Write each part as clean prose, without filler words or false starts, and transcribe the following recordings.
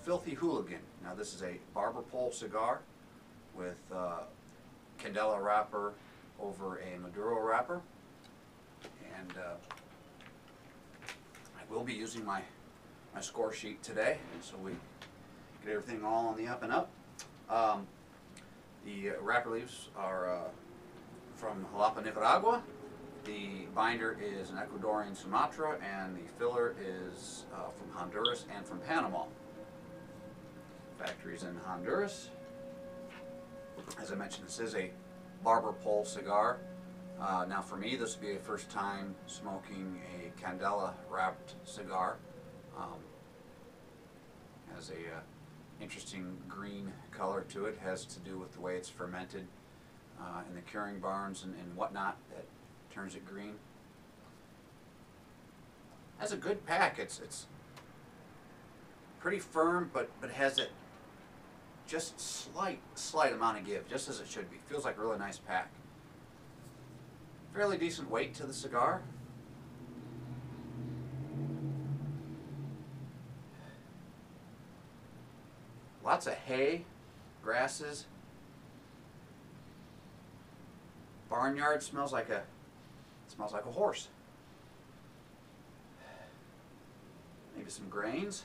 Filthy Hooligan. Now this is a barber pole cigar with candela wrapper over a Maduro wrapper, and I will be using my score sheet today, so we get everything all on the up and up. The wrapper leaves are from Jalapa, Nicaragua. The binder is an Ecuadorian Sumatra, and the filler is from Honduras and from Panama. Factory's in Honduras. As I mentioned, this is a barber pole cigar. Now for me, this will be a first time smoking a candela wrapped cigar. Has a interesting green color to it. Has to do with the way it's fermented in the curing barns and whatnot that turns it green. Has a good pack. It's pretty firm, but has it just slight amount of give, just as it should be. Feels like a really nice pack. Fairly decent weight to the cigar. Lots of hay, grasses. Barnyard smells like a horse. Maybe some grains.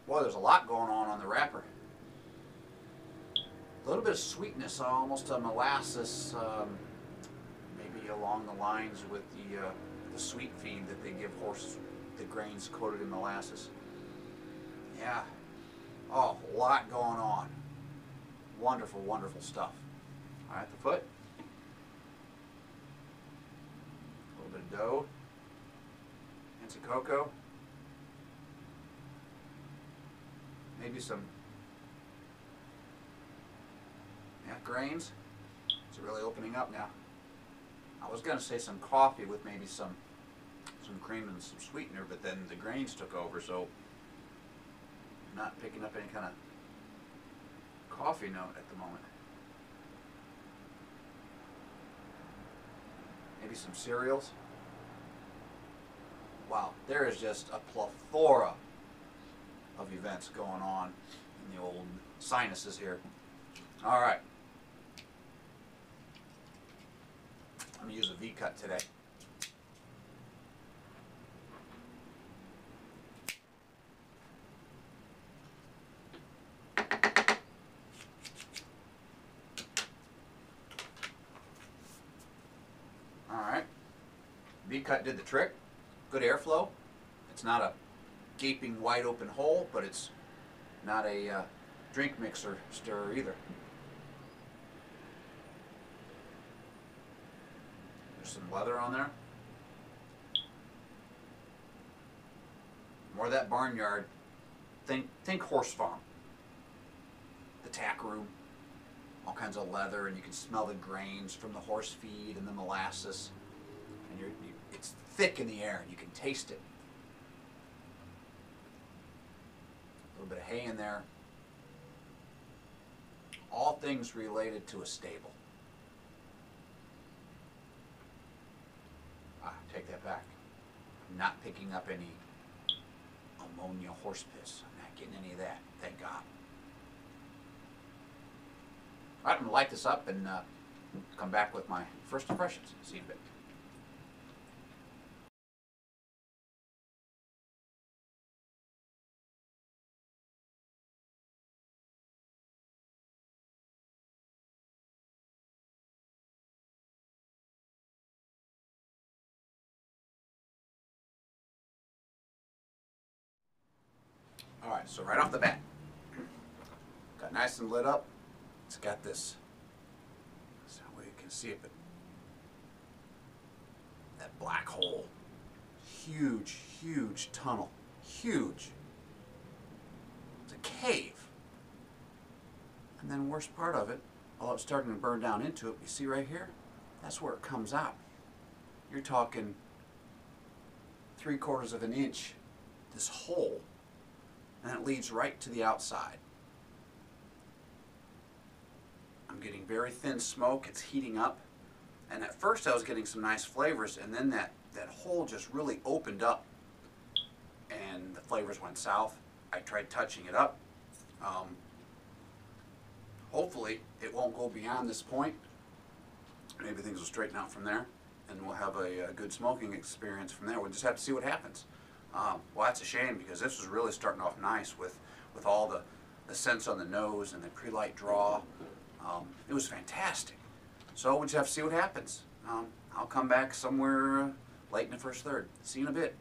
Boy, there's a lot going on the wrapper. A little bit of sweetness, almost a molasses, maybe along the lines with the sweet feed that they give horses, the grains coated in molasses. Yeah. Oh, a lot going on. Wonderful, wonderful stuff. All right, the foot. A little bit of dough. Hints of cocoa. maybe some, yeah, grains. It's really opening up now. I was gonna say some coffee with maybe some cream and some sweetener, but then the grains took over, so I'm not picking up any kind of coffee note at the moment. Maybe some cereals. Wow, there is just a plethora of events going on in the old sinuses here. All right. I'm going to use a V-cut today. All right. V-cut did the trick. Good airflow. It's not a gaping wide open hole, but it's not a drink mixer stirrer either. There's some leather on there. More of that barnyard. Think horse farm. The tack room. All kinds of leather, and you can smell the grains from the horse feed and the molasses. And it's thick in the air, and you can taste it. A little bit of hay in there. All things related to a stable. Take that back. I'm not picking up any ammonia horse piss. I'm not getting any of that, thank God. All right, I'm gonna light this up and come back with my first impressions. See you in a bit. All right, so right off the bat, got nice and lit up. It's got this, so we can see it, but that black hole, huge, huge tunnel, huge. It's a cave. And then worst part of it, while it's starting to burn down into it, you see right here, that's where it comes out. You're talking 3/4 of an inch, this hole, and it leads right to the outside. I'm getting very thin smoke, it's heating up, and at first I was getting some nice flavors, and then that hole just really opened up and the flavors went south. I tried touching it up. Hopefully it won't go beyond this point. Maybe things will straighten out from there and we'll have a good smoking experience from there. We'll just have to see what happens. Well, that's a shame because this was really starting off nice with all the scents on the nose and the pre-light draw. It was fantastic. So we'll just have to see what happens. I'll come back somewhere late in the first third. See you in a bit.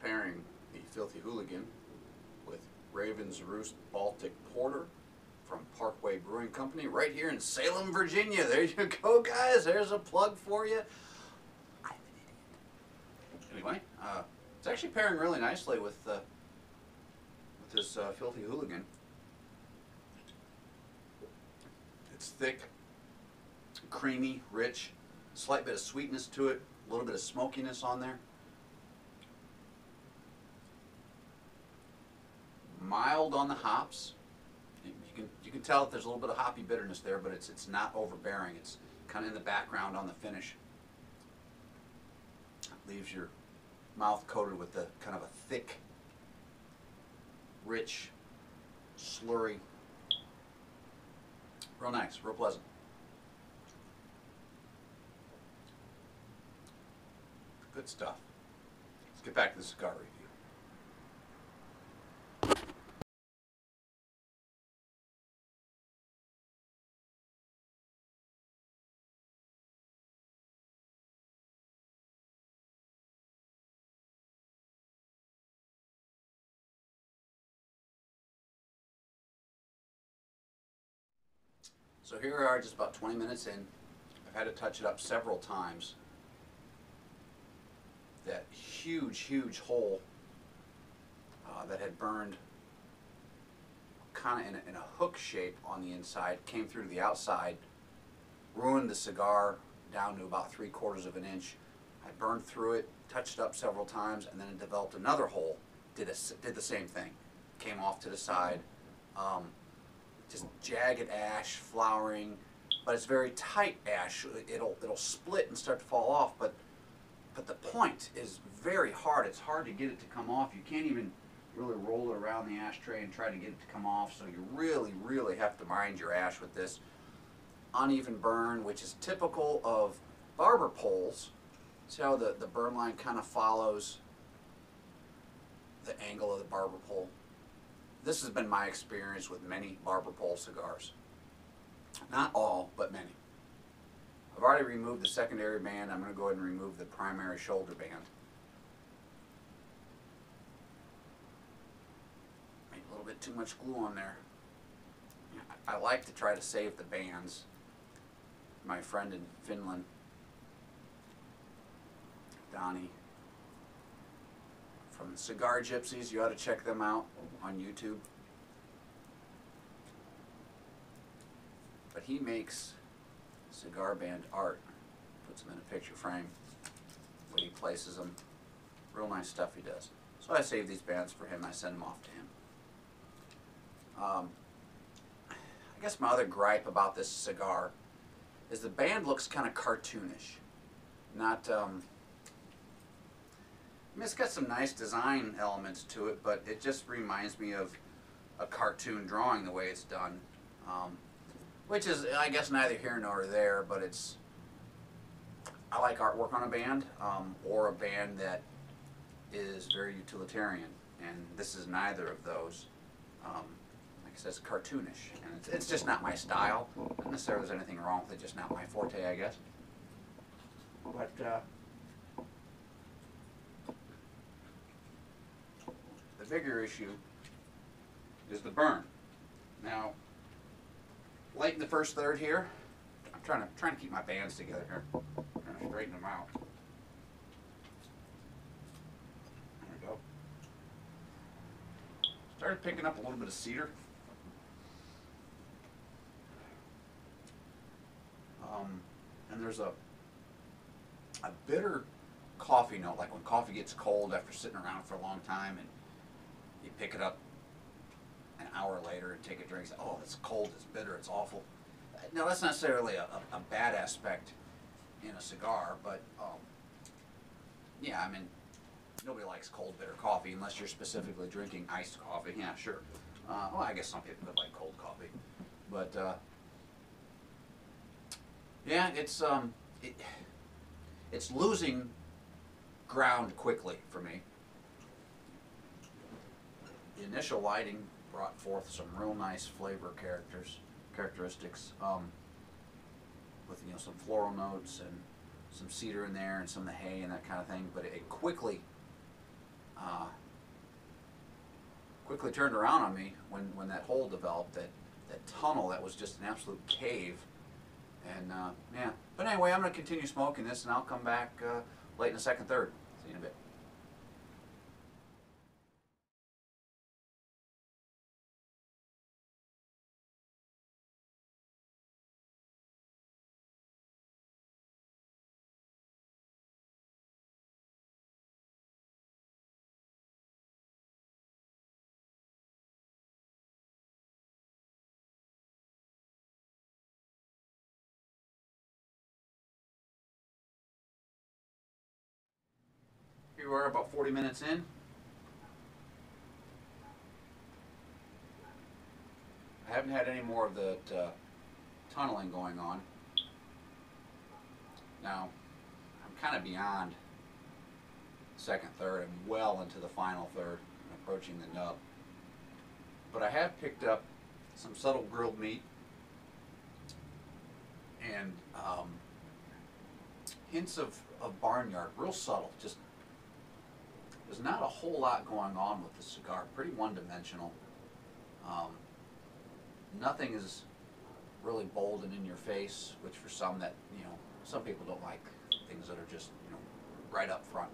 Pairing the Filthy Hooligan with Raven's Roost Baltic Porter from Parkway Brewing Company right here in Salem, Virginia. There you go, guys. There's a plug for you. I'm an idiot. Anyway, it's actually pairing really nicely with this Filthy Hooligan. It's thick, creamy, rich, slight bit of sweetness to it, a little bit of smokiness on there. Mild on the hops. You can tell that there's a little bit of hoppy bitterness there, but it's not overbearing. It's kind of in the background on the finish. It leaves your mouth coated with the kind of a thick, rich, slurry. Real nice, real pleasant. Good stuff. Let's get back to the cigar review. So here we are, just about 20 minutes in. I've had to touch it up several times. That huge hole that had burned kind of in a hook shape on the inside, came through to the outside, ruined the cigar down to about 3/4 of an inch. I burned through it, touched it up several times, and then it developed another hole. Did the same thing, came off to the side. Just jagged ash, flowering, but it's very tight ash. It'll split and start to fall off, but the point is very hard. It's hard to get it to come off. You can't even really roll it around the ashtray and try to get it to come off, so you really have to mind your ash with this. Uneven burn, which is typical of barber poles. See how the burn line kind of follows the angle of the barber pole? This has been my experience with many barber pole cigars. Not all, but many. I've already removed the secondary band. I'm going to go ahead and remove the primary shoulder band. Made a little bit too much glue on there. I like to try to save the bands. My friend in Finland, Donnie, from the Cigar Gypsies, you ought to check them out on YouTube. But he makes cigar band art, puts them in a picture frame, when he places them. Real nice stuff he does. So I save these bands for him, I send them off to him. I guess my other gripe about this cigar is the band looks kind of cartoonish. Not, I mean, it's got some nice design elements to it, but it just reminds me of a cartoon drawing the way it's done. Which is, I guess, neither here nor there, but it's, I like artwork on a band, or a band that is very utilitarian, and this is neither of those. Like I said, it's cartoonish, and it's just not my style. Not necessarily there's anything wrong with it, just not my forte, I guess. But, the bigger issue is the burn. Now, late in the first third here, I'm trying to keep my bands together here. I'm trying to straighten them out. There we go. Started picking up a little bit of cedar. And there's a bitter coffee note, like when coffee gets cold after sitting around for a long time, and you pick it up an hour later and take a drink and say, oh, it's cold, it's bitter, it's awful. Now, that's not necessarily a bad aspect in a cigar, but yeah, I mean, nobody likes cold, bitter coffee unless you're specifically drinking iced coffee. Yeah, sure. Well, I guess some people could like cold coffee. But, yeah, it's losing ground quickly for me. The initial lighting brought forth some real nice flavor characteristics, with some floral notes and some cedar in there and some of the hay and that kind of thing. But it quickly turned around on me when that hole developed, that tunnel that was just an absolute cave. And yeah, but anyway, I'm going to continue smoking this, and I'll come back late in the second third. See you in a bit. Here we are, about 40 minutes in. I haven't had any more of the tunneling going on. Now, I'm kind of beyond second third. I'm well into the final third, and approaching the nub. But I have picked up some subtle grilled meat and hints of barnyard, real subtle. Just, there's not a whole lot going on with the cigar. Pretty one-dimensional. Nothing is really bold and in your face, which for some that, some people don't like things that are just, right up front.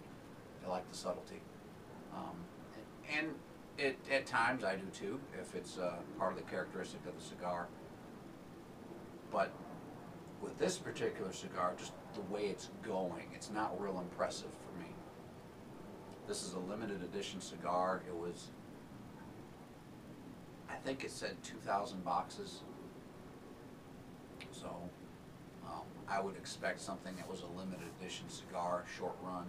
They like the subtlety. Um, and at times I do too, if it's part of the characteristic of the cigar. But with this particular cigar, just the way it's going, it's not real impressive for me. This is a limited edition cigar. It was, I think it said 2,000 boxes. So I would expect something that was a limited edition cigar, short run,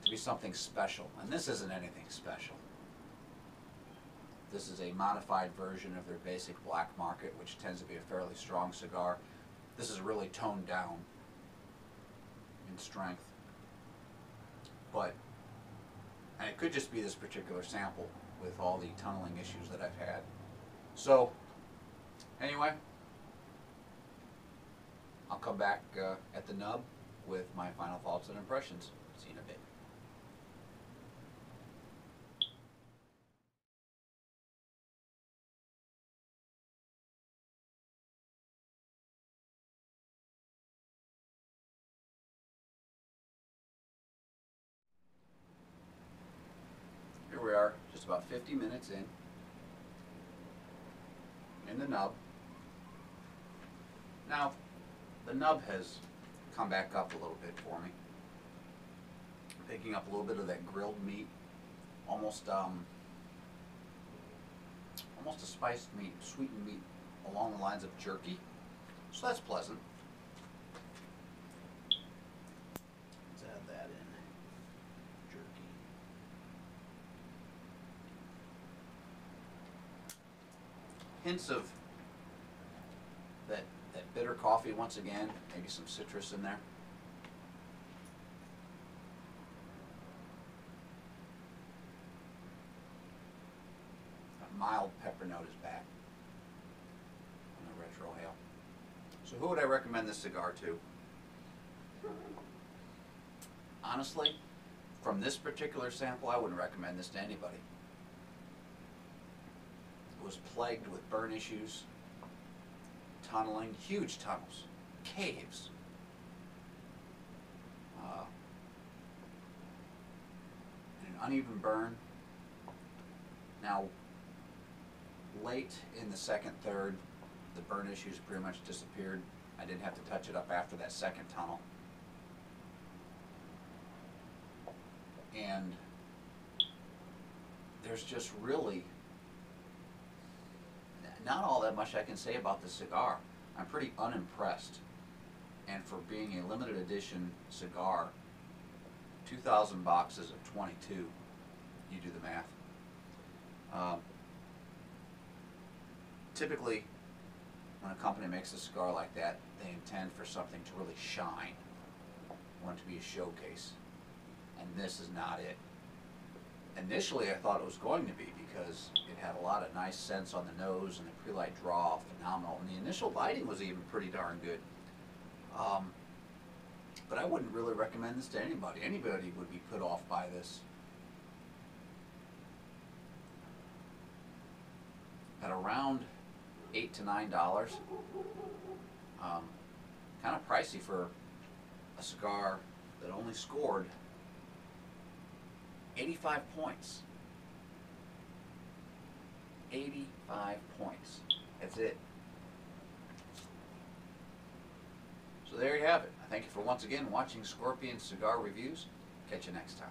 to be something special. And this isn't anything special. This is a modified version of their basic black market, which tends to be a fairly strong cigar. This is really toned down in strength. But, and it could just be this particular sample with all the tunneling issues that I've had. So, anyway, I'll come back at the nub with my final thoughts and impressions. See you in a bit. Here we are, just about 50 minutes in the nub. Now, the nub has come back up a little bit for me. Picking up a little bit of that grilled meat, almost a spiced meat, sweetened meat along the lines of jerky. So that's pleasant. Let's add that in. Jerky. Hints of that bitter coffee once again, maybe some citrus in there. A mild pepper note is back on the retro hail. So who would I recommend this cigar to? Honestly, from this particular sample, I wouldn't recommend this to anybody. It was plagued with burn issues, tunneling, huge tunnels, caves. An uneven burn. Now, late in the second third, the burn issues pretty much disappeared. I didn't have to touch it up after that second tunnel. And there's just really not all that much I can say about the cigar. I'm pretty unimpressed. And for being a limited edition cigar, 2,000 boxes of 22, you do the math. Typically, when a company makes a cigar like that, they intend for something to really shine. They want it to be a showcase. And this is not it. Initially, I thought it was going to be because it had a lot of nice scents on the nose and the pre-light draw, phenomenal. And the initial lighting was even pretty darn good. But I wouldn't really recommend this to anybody. Anybody would be put off by this. At around $8 to $9, kind of pricey for a cigar that only scored 85 points. 85 points. That's it. So there you have it. I thank you for once again watching Scorpion Cigar Reviews. Catch you next time.